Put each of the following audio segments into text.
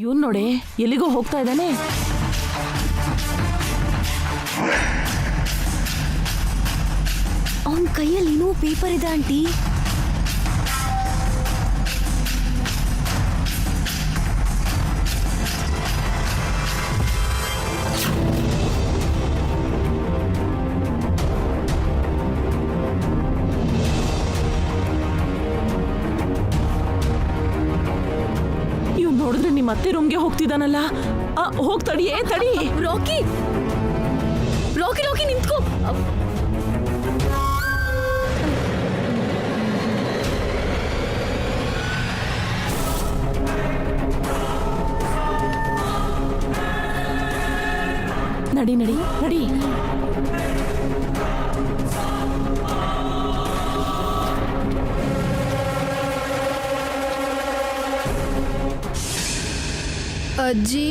ಇವನ್ ನೋಡಿ ಎಲ್ಲಿಗೋ ಹೋಗ್ತಾ ಇದ್ದಾನೆ. ಅವನ್ ಕೈಯಲ್ಲಿ ಇನ್ನೂ ಪೇಪರ್ ಇದೆ ಆಂಟಿ. ಇವ್ ನೋಡಿದ್ರೆ ನಿಮ್ಮ ಅತ್ತೆ ರೂಮ್ಗೆ ಹೋಗ್ತಿದ್ದಾನಲ್ಲ. ಹೋಗ್ ತಡಿಯೇ ತಡಿ. ರಾಕಿ ರಾಕಿ ರಾಕಿ ನಿಂತ್ಕೋ. ನಡಿ ನಡಿ ನಡಿ. ಅಜ್ಜಿ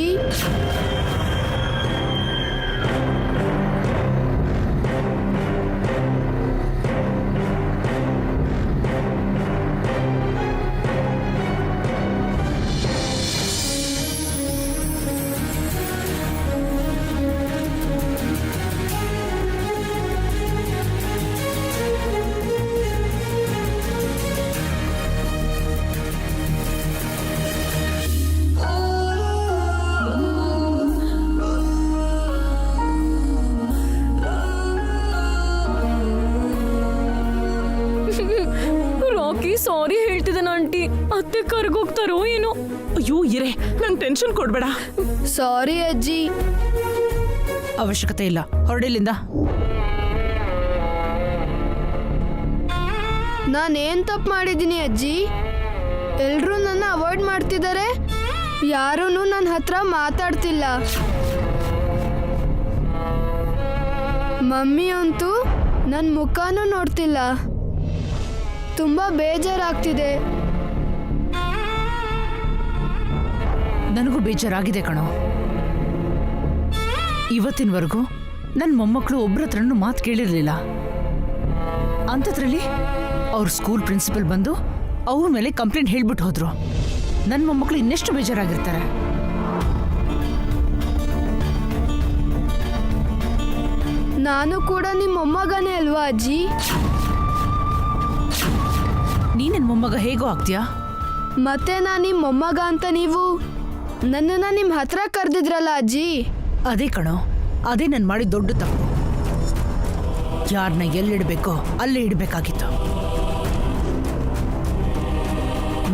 ಸಾರಿ ಹೇಳ್ತಿದ್ದಾನ ಆಂಟಿ. ಅತ್ತೆ ಕರ್ಗೋಗ್ತಾರೋ ಏನೋ. ಅಯ್ಯೋ ಇರೇ, ನಂಗೆ ಟೆನ್ಷನ್ ಕೊಡ್ಬೇಡ. ಸಾರಿ ಅಜ್ಜಿ. ಅವಶ್ಯಕತೆ ಇಲ್ಲ, ಹೊರಡಿಲ್ಲಿಂದ. ನಾನೇನ್ ತಪ್ಪು ಮಾಡಿದ್ದೀನಿ ಅಜ್ಜಿ? ಎಲ್ರೂ ನನ್ನ ಅವಾಯ್ಡ್ ಮಾಡ್ತಿದ್ದಾರೆ, ಯಾರೂ ನನ್ನ ಹತ್ರ ಮಾತಾಡ್ತಿಲ್ಲ. ಮಮ್ಮಿ ಅಂತೂ ನನ್ನ ಮುಖನೂ ನೋಡ್ತಿಲ್ಲ. ತುಂಬಾ ಬೇಜಾರಾಗ್ತಿದೆ. ನನಗೂ ಬೇಜಾರಾಗಿದೆ ಕಣೋ. ಇವತ್ತಿನವರೆಗೂ ನನ್ನ ಮೊಮ್ಮಕ್ಕಳು ಒಬ್ಬರ ಹತ್ರನೂ ಮಾತು ಕೇಳಿರ್ಲಿಲ್ಲ. ಅಂಥದ್ರಲ್ಲಿ ಅವ್ರ ಸ್ಕೂಲ್ ಪ್ರಿನ್ಸಿಪಲ್ ಬಂದು ಅವ್ರ ಮೇಲೆ ಕಂಪ್ಲೇಂಟ್ ಹೇಳ್ಬಿಟ್ಟು ಹೋದ್ರು. ನನ್ನ ಮೊಮ್ಮಕ್ಕಳು ಇನ್ನೆಷ್ಟು ಬೇಜಾರಾಗಿರ್ತಾರೆ. ನಾನು ಕೂಡ ನಿಮ್ಮ ಮೊಮ್ಮಗನೇ ಅಲ್ವಾ ಅಜ್ಜಿ? ನೀ ನನ್ನ ಮೊಮ್ಮಗ ಹೇಗೋ ಆಗ್ತೀಯಾ? ಮತ್ತೆ ನಾನು ನಿಮ್ಮ ಮೊಮ್ಮಗ ಅಂತ ನೀವು ನನ್ನನ್ನು ನಿಮ್ಮ ಹತ್ರ ಕರೆದಿದ್ರಲ್ಲ ಅಜ್ಜಿ. ಅದೇ ಕಣೋ, ಅದೇ ನಾನು ಮಾಡಿದ ದೊಡ್ಡ ತಪ್ಪು. ಯಾರನ್ನ ಎಲ್ಲಿಡಬೇಕೋ ಅಲ್ಲೇ ಇಡಬೇಕಾಗಿತ್ತು.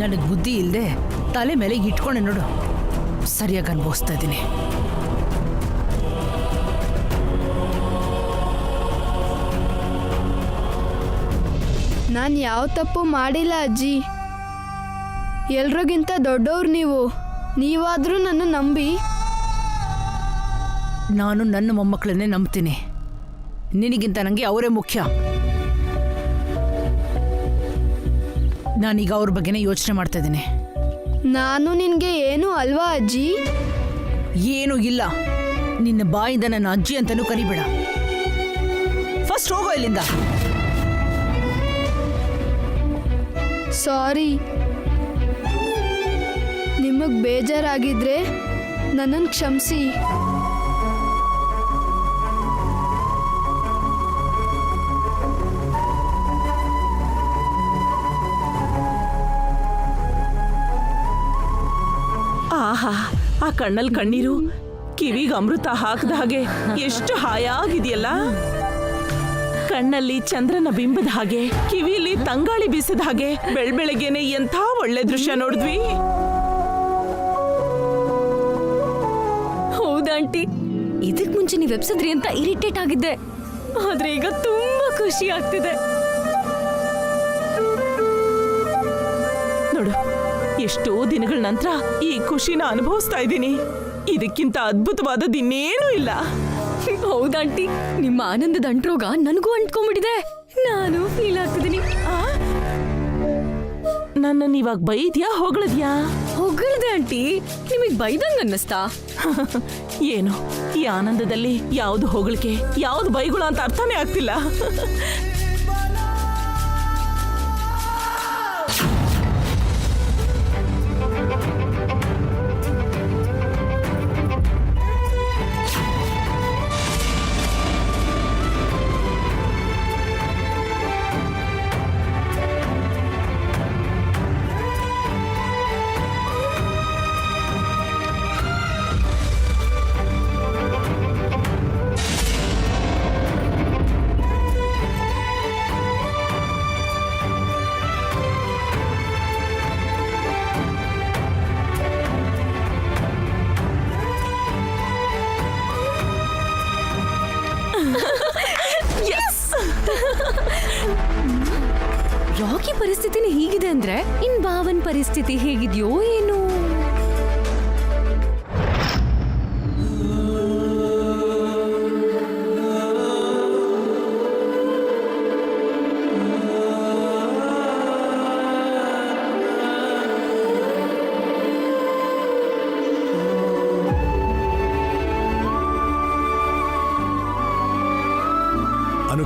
ನನಗೆ ಬುದ್ಧಿ ಇಲ್ಲದೆ ತಲೆ ಮೇಲೆ ಇಟ್ಕೊಂಡೆ ನೋಡು, ಸರಿಯಾಗಿ ಅನುಭವಿಸ್ತಾ ಇದ್ದೀನಿ. ನಾನು ಯಾವ ತಪ್ಪು ಮಾಡಿಲ್ಲ ಅಜ್ಜಿ. ಎಲ್ರಿಗಿಂತ ದೊಡ್ಡವ್ರು ನೀವಾದರೂ ನನ್ನ ನಂಬಿ. ನಾನು ನನ್ನ ಮೊಮ್ಮಕ್ಕಳನ್ನೇ ನಂಬ್ತೀನಿ. ನಿನಗಿಂತ ನನಗೆ ಅವರೇ ಮುಖ್ಯ. ನಾನೀಗ ಅವ್ರ ಬಗ್ಗೆನೇ ಯೋಚನೆ ಮಾಡ್ತಾ ಇದ್ದೀನಿ. ನಾನು ನಿನಗೆ ಏನೂ ಅಲ್ವಾ ಅಜ್ಜಿ? ಏನೂ ಇಲ್ಲ. ನಿನ್ನ ಬಾಯಿಂದ ನನ್ನ ಅಜ್ಜಿ ಅಂತಲೂ ಕರಿಬೇಡ. ಫಸ್ಟ್ ಹೋಗೋ ಇಲ್ಲಿಂದ. ಸಾರಿ. ನಿಮಗೆ ಬೇಜಾರಾಗಿದ್ರೆ ನನ್ನನ್ನು ಕ್ಷಮಿಸಿ. ಆಹಾ, ಆ ಕಣ್ಣಲ್ಲಿ ಕಣ್ಣೀರು, ಕಿವಿಗೆ ಅಮೃತ ಹಾಕದ ಹಾಗೆ ಎಷ್ಟು ಹಾಯಾಗಿದೆಯಲ್ಲ. ಕಣ್ಣಲ್ಲಿ ಚಂದ್ರನ ಬಿಂಬದ ಹಾಗೆ, ಕಿವಿಲಿ ತಂಗಾಳಿ ಬೀಸದ ಹಾಗೆ, ಬೆಳಬೆಳಗ್ಗೆನೆ ಎಂಥ ಒಳ್ಳೆ ದೃಶ್ಯ ನೋಡಿದ್ವಿ. ಹೌದಾಂಟಿ, ಇದಕ್ ಮುಂಚೆ ನೀವು ಎಬ್ಸಿದ್ರಿ ಅಂತ ಇರಿಟೇಟ್ ಆಗಿದ್ದೆ, ಆದ್ರೆ ಈಗ ತುಂಬಾ ಖುಷಿ ಆಗ್ತಿದೆ. ನೋಡು, ಎಷ್ಟೋ ದಿನಗಳ ನಂತರ ಈ ಖುಷಿನ ಅನುಭವಿಸ್ತಾ ಇದ್ದೀನಿ. ಇದಕ್ಕಿಂತ ಅದ್ಭುತವಾದದ್ದು ಇನ್ನೇನೂ ಇಲ್ಲ. ಹೌದಾಂಟಿ, ನಿಮ್ಮ ಆನಂದದ ಅಂಟ್ರೋಗ ನನಗೂ ಅಂಟ್ಕೊಂಡ್ಬಿಟ್ಟಿದೆ. ನಾನು ಫೀಲ್ ಆಗ್ತಿದ್ದೀನಿ. ನನ್ನನ್ನು ಇವಾಗ ಬೈದ್ಯಾ ಹೊಗಳದ್ಯಾ? ಹೊಗಳದೆ ಆಂಟಿ. ನಿಮಗೆ ಬೈದಂಗ ಅನ್ನಿಸ್ತಾ? ಏನು ಈ ಆನಂದದಲ್ಲಿ ಯಾವ್ದು ಹೊಗಳಿಕೆ ಯಾವ್ದು ಬೈಗುಳ ಅಂತ ಅರ್ಥನೇ ಆಗ್ತಿಲ್ಲ. ಹೀಗಿದೆ ಅಂದ್ರೆ ಇನ್ ಭಾವನ್ ಪರಿಸ್ಥಿತಿ ಹೇಗಿದ್ಯೋ ಏನು.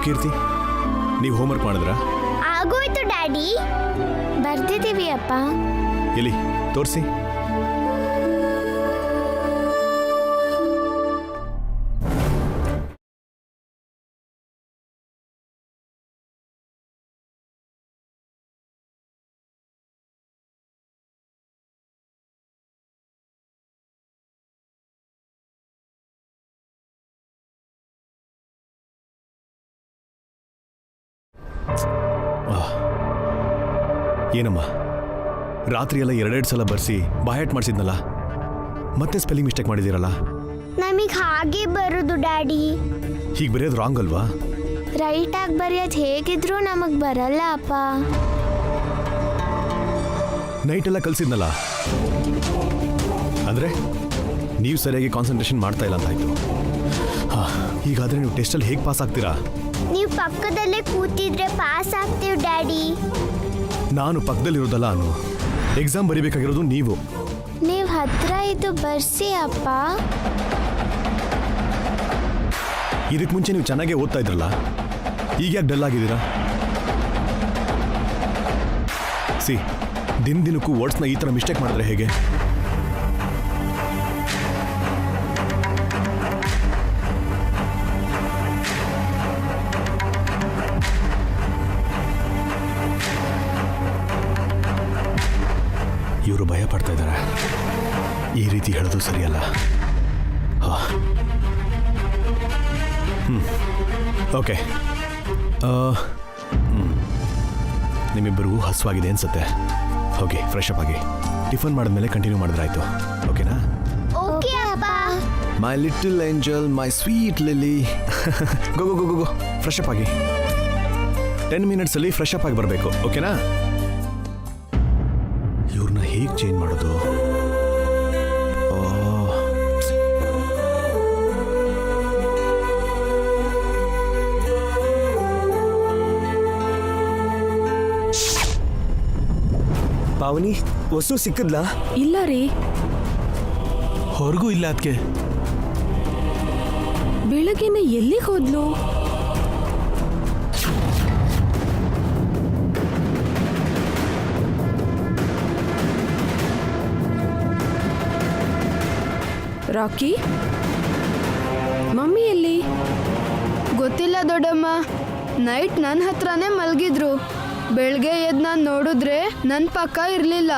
ಕೀರ್ತಿ, ನೀವು ಹೋಮ್ವರ್ಕ್ ಮಾಡಿದ್ರಾ? ಆಗೋಯ್ತು ಡ್ಯಾಡಿ, ಬರ್ದಿದ್ದೀವಿ ಅಪ್ಪ. ಎಲ್ಲಿ ತೋರಿಸಿ. ಏನಮ್ಮ, ರಾತ್ರಿ ಎಲ್ಲ 2 ಸಲ ಬರ್ಸಿ ಬಾಯಟ್ ಮಾಡಿಸಿದ್ನಲ್ಲ, ಮತ್ತೆ ಸ್ಪೆಲ್ಲಿಂಗ್ ಮಿಸ್ಟೇಕ್ ಮಾಡಿದ್ದೀರಲ್ಲ? ನಮಗೆ ಹಾಗೆ ಬರೋದು ಡ್ಯಾಡಿ. ಹೀಗೆ ಬರೆಯೋದು ರಾಂಗ್ ಅಲ್ವಾ? ರೈಟ್ ಆಗಿ ಬರೆಯೋದು ಹೇಗಿದ್ರೂ ನಮಗೆ ಬರಲ್ಲ ಅಪ್ಪ. ನೈಟ್ ಎಲ್ಲ ಕಲಿಸಿದ್ನಲ್ಲ, ಅಂದರೆ ನೀವು ಸರಿಯಾಗಿ ಕಾನ್ಸಂಟ್ರೇಷನ್ ಮಾಡ್ತಾ ಇಲ್ಲ ಅಂತಾಯ್ತು. ಹೀಗಾದರೆ ನೀವು ಟೆಸ್ಟಲ್ಲಿ ಹೇಗೆ ಪಾಸ್ ಆಗ್ತೀರಾ? ನೀವು ಪಕ್ಕದಲ್ಲೇ ಕೂತಿದ್ರೆ ಪಾಸ್ ಆಗ್ತೀವಿ ಡ್ಯಾಡಿ. ನಾನು ಪಕ್ಕದಲ್ಲಿರೋದಲ್ಲ, ನಾನು ಎಕ್ಸಾಮ್ ಬರೀಬೇಕಾಗಿರೋದು ನೀವು. ನೀವು ಹತ್ರ ಇದು ಬರ್ಸಿ ಅಪ್ಪ. ಇದಕ್ಕೆ ಮುಂಚೆ ನೀವು ಚೆನ್ನಾಗೇ ಓದ್ತಾ ಇದ್ರಲ್ಲ, ಈಗ ಯಾಕೆ ಡಲ್ ಆಗಿದ್ದೀರಾ? ದಿನಕ್ಕೂ ವರ್ಡ್ಸ್ನ ಈ ಥರ ಮಿಸ್ಟೇಕ್ ಮಾಡಿದ್ರೆ ಹೇಗೆ? ಇವರು ಭಯ ಪಡ್ತಾ ಇದ್ದಾರೆ. ಈ ರೀತಿ ಹೇಳೋದು ಸರಿಯಲ್ಲ. ಓಕೆ, ನಿಮ್ಮಿಬ್ಬರಿಗೂ ಹಸುವಾಗಿದೆ ಅನ್ಸುತ್ತೆ. ಹೋಗಿ ಫ್ರೆಶ್ ಅಪ್ ಆಗಿ ಟಿಫನ್ ಮಾಡಿದ್ಮೇಲೆ ಕಂಟಿನ್ಯೂ ಮಾಡಿದ್ರಾಯ್ತು. ಓಕೆನಾ? ಓಕೆ ಅಪ್ಪ. My little angel, my sweet lily. Go go go go, fresh up ಆಗಿ 10 ಮಿನಿಟ್ಸಲ್ಲಿ ಫ್ರೆಶ್ ಅಪ್ ಆಗಿ ಬರಬೇಕು. ಓಕೆನಾ? ಇವ್ರನ್ನ ಹೇಗೆ ಚೇಂಜ್ ಮಾಡೋದು? ಪಾವನಿ, ವಸ್ತು ಸಿಕ್ಕಿದ್ಲಾ? ಇಲ್ಲ ರೀ, ಹೊರಗೂ ಇಲ್ಲ. ಅದಕ್ಕೆ ಬೆಳಗ್ಗೆನೆ ಎಲ್ಲಿಗೆ ಹೋದ್ಲು? ರಾಕಿ, ಮಮ್ಮಿ ಎಲ್ಲಿ? ಗೊತ್ತಿಲ್ಲ ದೊಡ್ಡಮ್ಮ. ನೈಟ್ ನನ್ನ ಹತ್ರನೇ ಮಲಗಿದ್ರು. ಬೆಳಗ್ಗೆ ಎದ್ದು ನಾನು ನೋಡಿದ್ರೆ ನನ್ನ ಪಕ್ಕ ಇರಲಿಲ್ಲ.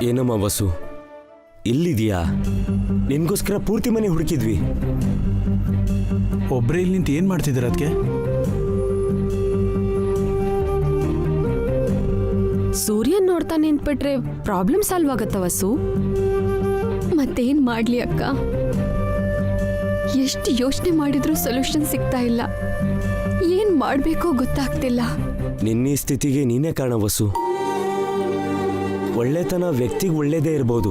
ಏನಮ್ಮ ವಸು, ಎಲ್ಲಿದೆಯಾ? ನಿನ್ಗೋಸ್ಕರ ಪೂರ್ತಿ ಮನೆ ಹುಡುಕಿದ್ವಿ. ಒಬ್ಬರೇ ಇಲ್ಲಿ ನಿಂತು ಏನು ಮಾಡ್ತಿದ್ದೀರ? ಅದಕ್ಕೆ ಸೂರ್ಯನ್ ನೋಡ್ತಾ ನಿಂತ್ಬಿಟ್ರೆ ಪ್ರಾಬ್ಲಮ್ ಸಾಲ್ವ್ ಆಗತ್ತ ವಸು. ಮತ್ತೇನ್ ಮಾಡ್ಲಿ ಅಕ್ಕ, ಎಷ್ಟು ಯೋಚನೆ ಮಾಡಿದ್ರೂ ಸೊಲ್ಯೂಷನ್ ಸಿಗ್ತಾ ಇಲ್ಲ. ಏನ್ ಮಾಡ್ಬೇಕೋ ಗೊತ್ತಾಗ್ತಿಲ್ಲ. ನಿನ್ನ ಸ್ಥಿತಿಗೆ ನೀನೇ ಕಾರಣ ವಸು. ಒಳ್ಳೆತನ ವ್ಯಕ್ತಿಗೆ ಒಳ್ಳೇದೇ ಇರ್ಬೋದು,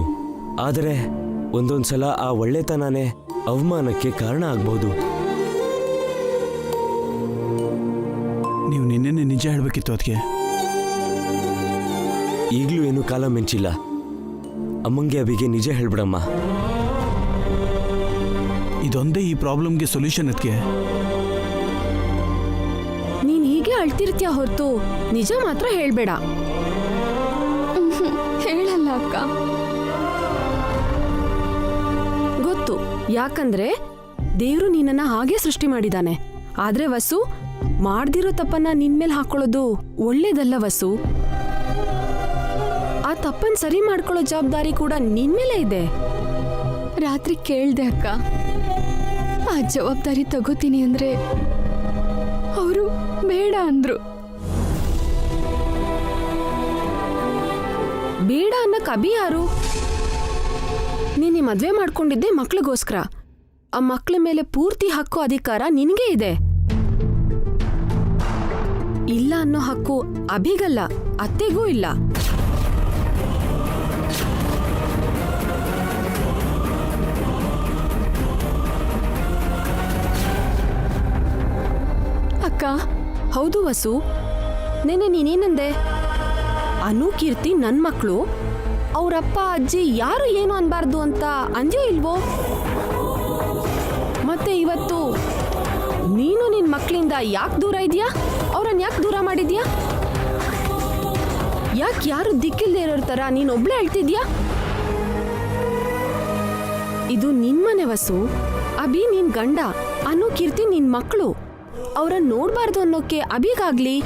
ಆದರೆ ಒಂದೊಂದ್ಸಲ ಆ ಒಳ್ಳೆತನನೇ ಅವಮಾನಕ್ಕೆ ಕಾರಣ ಆಗ್ಬೋದು. ನೀವು ನಿನ್ನೆ ನಿಜ ಹೇಳಬೇಕಿತ್ತು. ಅದಕ್ಕೆ ಈಗಲೂ ಏನು ಕಾಲ ಮಿಂಚಿಲ್ಲ. ಅಮ್ಮಂಗೆ ಅಭಿಗೆ ನಿಜ ಹೇಳ್ಬಿಡಮ್ಮ. ಇದೊಂದೇ ಈ ಪ್ರಾಬ್ಲಮ್ಗೆ ಸೊಲ್ಯೂಷನ್. ಅದಕ್ಕೆ ನೀನ್ ಹೀಗೆ ಅಳ್ತಿರ್ತೀಯ ಹೊರತು ನಿಜ ಮಾತ್ರ ಹೇಳ್ಬೇಡ. ಹೇಳಲ್ಲ ಅಕ್ಕ. ಗೊತ್ತು, ಯಾಕಂದ್ರೆ ದೇವ್ರು ನಿನ್ನನ್ನ ಹಾಗೆ ಸೃಷ್ಟಿ ಮಾಡಿದಾನೆ. ಆದ್ರೆ ವಸು, ಮಾಡ್ದಿರೋ ತಪ್ಪನ್ನ ನಿನ್ಮೇಲೆ ಹಾಕೊಳ್ಳೋದು ಒಳ್ಳೇದಲ್ಲ ವಸು. ಆ ತಪ್ಪನ್ ಸರಿ ಮಾಡ್ಕೊಳ್ಳೋ ಜವಾಬ್ದಾರಿ ಕೂಡ ನಿನ್ ಮೇಲೆ ಇದೆ. ರಾತ್ರಿ ಕೇಳ್ದೆ ಅಕ್ಕ, ಆ ಜವಾಬ್ದಾರಿ ತಗೋತೀನಿ ಅಂದ್ರೆ ಅವರು ಬೇಡ ಅಂದ್ರು. ಬೇಡ ಅನ್ನಕ್ ಅಭಿ ಯಾರು? ನೀನ್ ಮದ್ವೆ ಮಾಡ್ಕೊಂಡಿದ್ದೆ ಮಕ್ಳಿಗೋಸ್ಕರ. ಆ ಮಕ್ಳ ಮೇಲೆ ಪೂರ್ತಿ ಹಕ್ಕು ಅಧಿಕಾರ ನಿನ್ಗೆ ಇದೆ. ಇಲ್ಲ ಅನ್ನೋ ಹಕ್ಕು ಅಭಿಗಲ್ಲ, ಅತ್ತೆಗೂ ಇಲ್ಲ. ಅಕ್ಕ, ಹೌದು ವಸು, ನೆನೆ ನೀನೇನಂದೆ? ಅನು ಕೀರ್ತಿ ನನ್ ಮಕ್ಳು, ಅವ್ರಪ್ಪ ಅಜ್ಜಿ ಯಾರು ಏನು ಅನ್ಬಾರ್ದು ಅಂತ ಅಂಜೋ ಇಲ್ವೋ? ಮತ್ತೆ ಇವತ್ತು ನೀನು ನಿನ್ ಮಕ್ಳಿಂದ ಯಾಕೆ ದೂರ ಇದೆಯಾ? ಅವ್ರನ್ನ ಯಾಕೆ ದೂರ ಮಾಡಿದ್ಯಾ? ಯಾಕೆ ಯಾರು ದಿಕ್ಕಿಲ್ದೇ ಇರೋರ್ ತರ ನೀನ್ ಒಬ್ಳೆ ಹೇಳ್ತಿದ್ಯಾ? ಇದು ನಿನ್ ಮನೆ ವಸು. ಅಭಿ ನಿನ್ ಗಂಡ, ಅನು ಕೀರ್ತಿ ನಿನ್ ಮಕ್ಕಳು. ಅವ್ರನ್ನ ನೋಡ್ಬಾರ್ದು ಅನ್ನೋಕೆ ಅಭಿಗಾಗ್ಲಿ,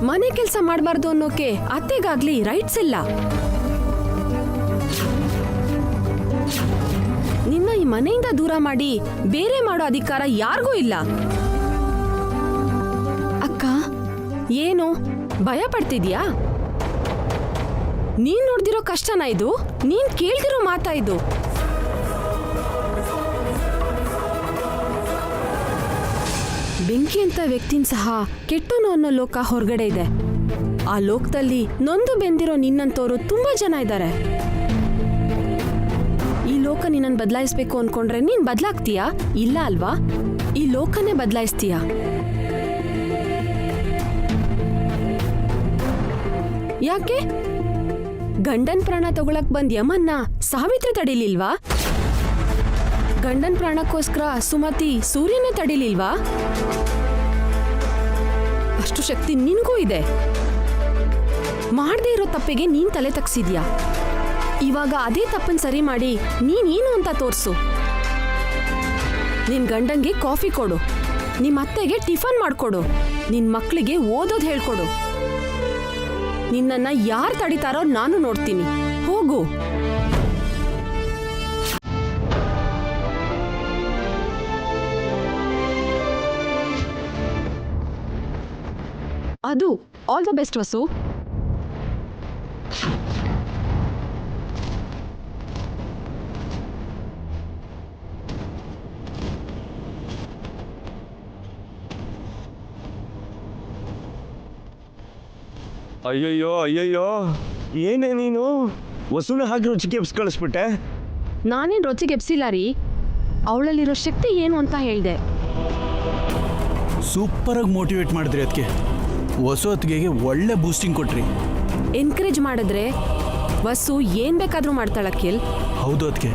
ಮನೆ ಕೆಲಸ ಮಾಡಬಾರ್ದು ಅನ್ನೋಕೆ ಅತ್ತೆಗಾಗ್ಲಿ ರೈಟ್ಸ್ ಇಲ್ಲ. ನಿನ್ನ ಈ ಮನೆಯಿಂದ ದೂರ ಮಾಡಿ ಬೇರೆ ಮಾಡೋ ಅಧಿಕಾರ ಯಾರಿಗೂ ಇಲ್ಲ. ಅಕ್ಕ, ಏನು ಭಯ ಪಡ್ತಿದ್ಯಾ? ನೀನ್ ನೋಡ್ದಿರೋ ಕಷ್ಟನ ಇದು? ನೀನ್ ಕೇಳ್ದಿರೋ ಮಾತಾ ಇದು? ಬೆಂಕಿ ಅಂತ ವ್ಯಕ್ತಿನ ಸಹ ಕೆಟ್ಟೋನು ಅನ್ನೋ ಲೋಕ ಹೊರಗಡೆ ಇದೆ. ಆ ಲೋಕದಲ್ಲಿ ನೊಂದು ಬೆಂದಿರೋ ನಿನ್ನಂತೋರು ತುಂಬಾ ಜನ ಇದ್ದಾರೆ. ಈ ಲೋಕ ನಿನ್ನನ್ನು ಬದಲಾಯಿಸ್ಬೇಕು ಅನ್ಕೊಂಡ್ರೆ ನೀನ್ ಬದಲಾಗ್ತೀಯಾ? ಇಲ್ಲ ಅಲ್ವಾ? ಈ ಲೋಕನೇ ಬದಲಾಯಿಸ್ತೀಯ. ಯಾಕೆ? ಗಂಡನ್ ಪ್ರಾಣ ತಗೊಳಕ್ ಬಂದ್ ಯಮನ್ನ ಸಾವಿತ್ರಿ ತಡಿಲಿಲ್ವಾ? ಗಂಡನ್ ಪ್ರಾಣಕ್ಕೋಸ್ಕರ ಸುಮತಿ ಸೂರ್ಯನೇ ತಡಿಲಿಲ್ವಾ? ಅಷ್ಟು ಶಕ್ತಿ ನಿನ್ಗೂ ಇದೆ. ಮಾಡದೇ ಇರೋ ತಪ್ಪಿಗೆ ನೀನ್ ತಲೆ ತಗ್ಸಿದ್ಯಾ. ಇವಾಗ ಅದೇ ತಪ್ಪನ್ ಸರಿ ಮಾಡಿ ನೀನೇನು ಅಂತ ತೋರ್ಸು. ನಿನ್ ಗಂಡಂಗೆ ಕಾಫಿ ಕೊಡು, ನಿಮ್ ಅತ್ತೆಗೆ ಟಿಫನ್ ಮಾಡ್ಕೊಡು, ನಿನ್ ಮಕ್ಳಿಗೆ ಓದೋದ್ ಹೇಳ್ಕೊಡು. ನಿನ್ನನ್ನ ಯಾರು ತಡಿತಾರೋ ನಾನು ನೋಡ್ತೀನಿ. ಹೋಗು. ಅದು ಆಲ್ ದ ಬೆಸ್ಟ್ ವಸು. ಅಯ್ಯಯ್ಯೋ ಅಯ್ಯಯ್ಯೋ, ಏನೇ ನೀನು ವಸುನ ಹಾಗೆ ರುಚಿಗೆ ಕಳಿಸ್ಬಿಟ್ಟೆ. ನಾನೇನ್ ರುಚಿಗೆ ಎಬ್ಸಿಲ್ಲ ರೀ, ಅವಳಲ್ಲಿರೋ ಶಕ್ತಿ ಏನು ಅಂತ ಹೇಳ್ದೆ. ಸೂಪರಾಗಿ ಮೋಟಿವೇಟ್ ಮಾಡಿದ್ರಿ. ಅದಕ್ಕೆ ಹೊಸ ಹೊತ್ತಿಗೆ ಒಳ್ಳೆ ಬೂಸ್ಟಿಂಗ್ ಕೊಟ್ರಿ. ಎನ್ಕರೇಜ್ ಮಾಡಿದ್ರೆ ವಸು ಏನ್ ಬೇಕಾದ್ರೂ ಮಾಡ್ತಾಳಕ್ಕಿಲ್. ಹೌದು, ಅದಕ್ಕೆ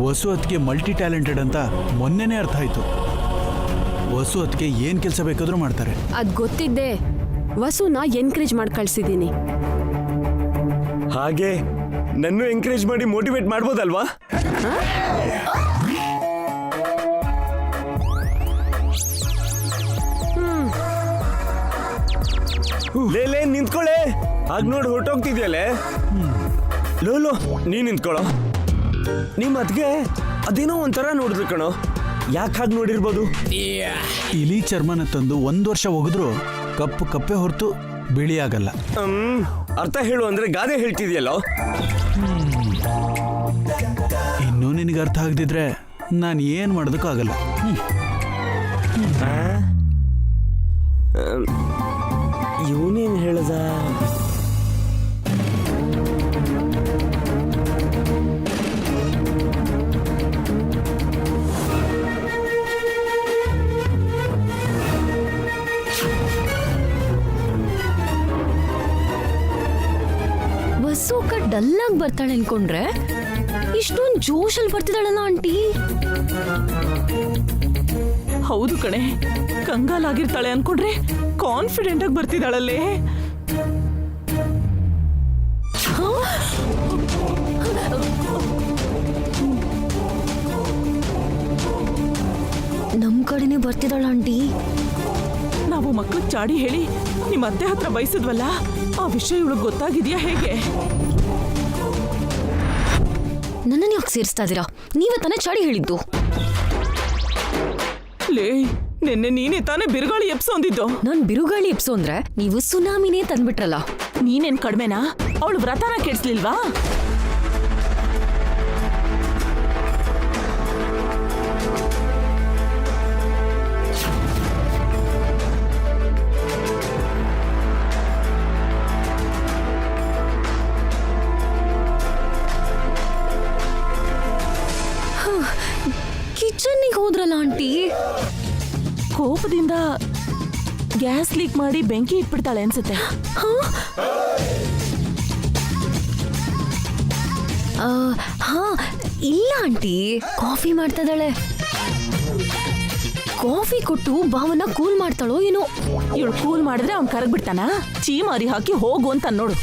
ಹೊಸ ಹೊತ್ತಿಗೆ ಮಲ್ಟಿ ಟ್ಯಾಲೆಂಟೆಡ್ ಅಂತ ಮೊನ್ನೆನೇ ಅರ್ಥ ಆಯ್ತು. ಹೊಸ ಹೊತ್ತಿಗೆ ಏನು ಕೆಲಸ ಬೇಕಾದ್ರೂ ಮಾಡ್ತಾರೆ. ಅದ್ ಗೊತ್ತಿದ್ದೆ ವಸುನ ಎನ್ಕರೇಜ್ ಮಾಡಿ ಕಳ್ಸಿದೀನಿ. ಹಾಗೆ ನನ್ನ ಎಂಕರೇಜ್ ಮಾಡಿ ಮೋಟಿವೇಟ್ ಮಾಡ್ಬೋದಲ್ವಾ? ಲೇ ನಿಂತ್ಕೊಳ್ಳೆ. ಹಾಗೆ ನೋಡಿ ಹೊರಟೋಗ್ತಿದ್ಯಲ್ಲೇ. ಲೋಲೋ ನೀ ನಿಂತ್ಕೊಳ್ಳೋ. ನಿಮ್ಮ ಅದ್ಗೆ ಅದೇನೋ ಒಂಥರ ನೋಡಿದ್ರು ಕಣೋ. ಯಾಕೆ ಹಾಗೆ ನೋಡಿರ್ಬೋದು? ಇಲಿ ಚರ್ಮನ ತಂದು 1 ವರ್ಷ ಒಗೆದ್ರು ಕಪ್ಪು ಕಪ್ಪೆ ಹೊರತು ಬಿಳಿ ಆಗಲ್ಲ. ಅರ್ಥ ಹೇಳು ಅಂದ್ರೆ ಗಾದೆ ಹೇಳ್ತಿದ್ಯಲ್ಲೋ. ಇನ್ನೂ ನಿನಗೆ ಅರ್ಥ ಆಗದಿದ್ರೆ ನಾನು ಏನು ಮಾಡೋದಕ್ಕೂ ಆಗಲ್ಲ. ಇವನೇನು ಹೇಳ್ದ? ವಸುಕ ಡಲ್ಲಾಗಿ ಬರ್ತಾಳೆ ಅನ್ಕೊಂಡ್ರೆ ಇಷ್ಟೊಂದು ಜೋಶಲ್ಲಿ ಬರ್ತಿದ್ದಾಳಲ್ಲ ಆಂಟಿ. ಹೌದು ಕಣೆ, ಕಂಗಾಲಾಗಿರ್ತಾಳೆ ಅನ್ಕೊಂಡ್ರೆ ಕಾನ್ಫಿಡೆಂಟ್ ಆಗಿ ಬರ್ತಿದ್ದಾಳಲ್ಲೇ. ನಮ್ ಕಡೆನೆ ಬರ್ತಿದ್ದಾಳ ಆಂಟಿ. ನಾವು ಮಕ್ಳಿಗೆ ಚಾಡಿ ಹೇಳಿ ನಿಮ್ಮ ಅತ್ತೆ ಹತ್ರ ಬಯಸಿದ್ವಲ್ಲ, ಆ ವಿಷಯ ಇವಳಿಗೆ ಗೊತ್ತಾಗಿದ್ಯಾ ಹೇಗೆ? ನನ್ನನ್ನು ಯಾಕೆ ಸೇರಿಸ್ತಾ ಇದ್ದೀರಾ? ನೀವೇ ತಾನೇ ಚಾಡಿ ಹೇಳಿದ್ದು. ಲೇ, ನಿನ್ನೆ ನೀನೇ ತಾನೇ ಬಿರುಗಾಳಿ ಎಪ್ಸೊಂದಿದ್ದು. ನಾನ್ ಬಿರುಗಾಳಿ ಎಪ್ಸೋ ಅಂದ್ರೆ ನೀವು ಸುನಾಮಿನೇ ತಂದ್ಬಿಟ್ರಲ್ಲ. ನೀನೇನ್ ಕಡ್ಮೆನಾ? ಅವಳು ವ್ರತನ ಕೆಡ್ಸ್ಲಿಲ್ವಾ? ಕಿಚನ್ನಿಗೆ ಹೋದ್ರಲ್ಲ ಆಂಟಿ. ಕೋಪದಿಂದ ಗ್ಯಾಸ್ ಲೀಕ್ ಮಾಡಿ ಬೆಂಕಿ ಇಟ್ಬಿಡ್ತಾಳೆ ಅನ್ಸುತ್ತೆ. ಹಾ ಇಲ್ಲ ಆಂಟಿ, ಕಾಫಿ ಮಾಡ್ತಾ ಇದ್ದಾಳೆ. ಕಾಫಿ ಕೊಟ್ಟು ಭಾವನ ಕೂಲ್ ಮಾಡ್ತಾಳೋ ಏನೋ. ಇವಳು ಕೂಲ್ ಮಾಡಿದ್ರೆ ಅವ್ನ್ ಕರಗ್ಬಿಡ್ತಾನ. ಚೀಮಾರಿ ಹಾಕಿ ಹೋಗು ಅಂತ ನೋಡು.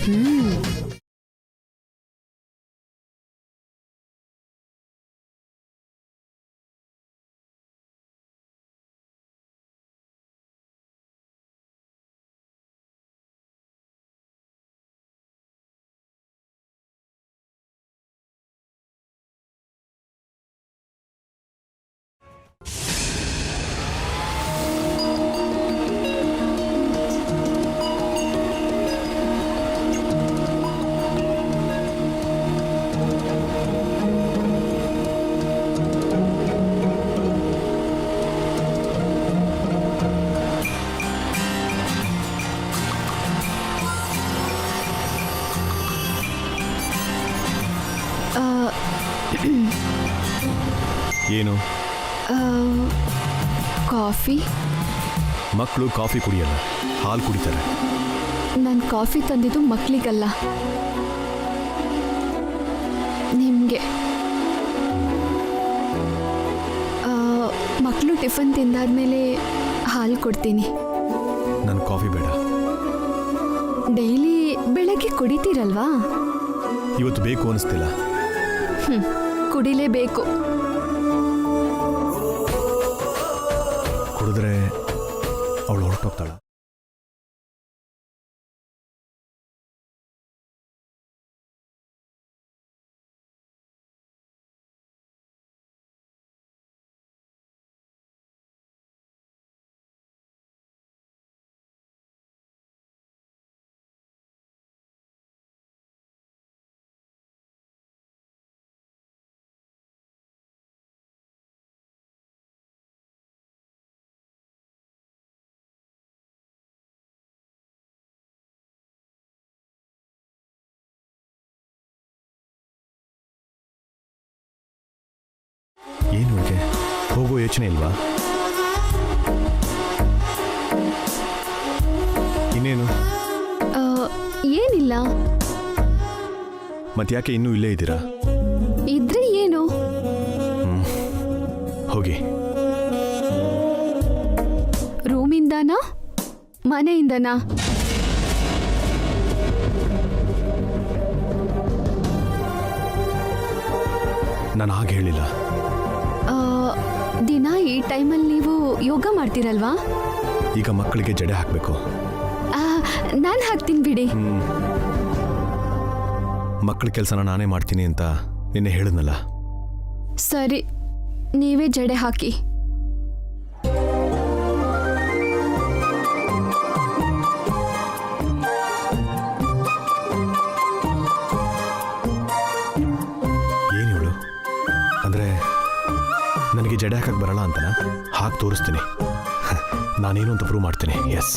ಏನು? ಕಾಫಿ. ಮಕ್ಕಳು ಕಾಫಿ ಕುಡಿಯಲ್ಲ, ಹಾಲು ಕುಡಿತಾರೆ. ನಾನು ಕಾಫಿ ತಂದಿದ್ದು ಮಕ್ಕಳಿಗಲ್ಲ, ನಿಮಗೆ. ಮಕ್ಕಳು ಟಿಫನ್ ತಿಂದಾದ್ಮೇಲೆ ಹಾಲು ಕೊಡ್ತೀನಿ. ನನ್ನ ಕಾಫಿ ಬೇಡ. ಡೈಲಿ ಬೆಳಗ್ಗೆ ಕುಡಿತೀರಲ್ವಾ? ಇವತ್ತು ಬೇಕು ಅನಿಸ್ತಿಲ್ಲ. ಕುಡಿಲೇಬೇಕು. ಕುಡಿದ್ರೆ ಅವಳು ಹೊರಟೋಗ್ತಾಳ. ಏನು ಹುಡುಗೆ, ಹೋಗೋ ಯೋಚನೆ ಇಲ್ವಾ? ಇನ್ನೇನು? ಏನಿಲ್ಲ. ಮತ್ತ್ಯಾಕೆ ಇನ್ನೂ ಇಲ್ಲೇ ಇದ್ದೀರಾ? ಇದ್ರೆ ಏನು? ಹೋಗಿ. ರೂಮಿಂದನಾ ಮನೆಯಿಂದನಾ? ನಾನು ಹಾಗೆ ಹೇಳಿಲ್ಲ. ದಿನ ಈ ಟೈಮಲ್ಲಿ ನೀವು ಯೋಗ ಮಾಡ್ತೀರಲ್ವಾ? ಈಗ ಮಕ್ಕಳಿಗೆ ಜಡೆ ಹಾಕಬೇಕು. ನಾನು ಹಾಕ್ತೀನಿ ಬಿಡಿ. ಮಕ್ಕಳ ಕೆಲಸನ ನಾನೇ ಮಾಡ್ತೀನಿ ಅಂತ ನಿನ್ನೆ ಹೇಳಿದ್ನಲ್ಲ. ಸರಿ, ನೀವೇ ಜಡೆ ಹಾಕಿ. ಏನಿವಳು ಅಂದರೆ ನನಗೆ ಜಡೆ ಹಾಕಕ್ಕೆ ಬರಲ್ಲ ಅಂತನಾ? ಹಾಕಿ ತೋರಿಸ್ತೀನಿ. ನಾನೇನು ಅಂತ ಪ್ರೂವ್ ಮಾಡ್ತೀನಿ. ಎಸ್.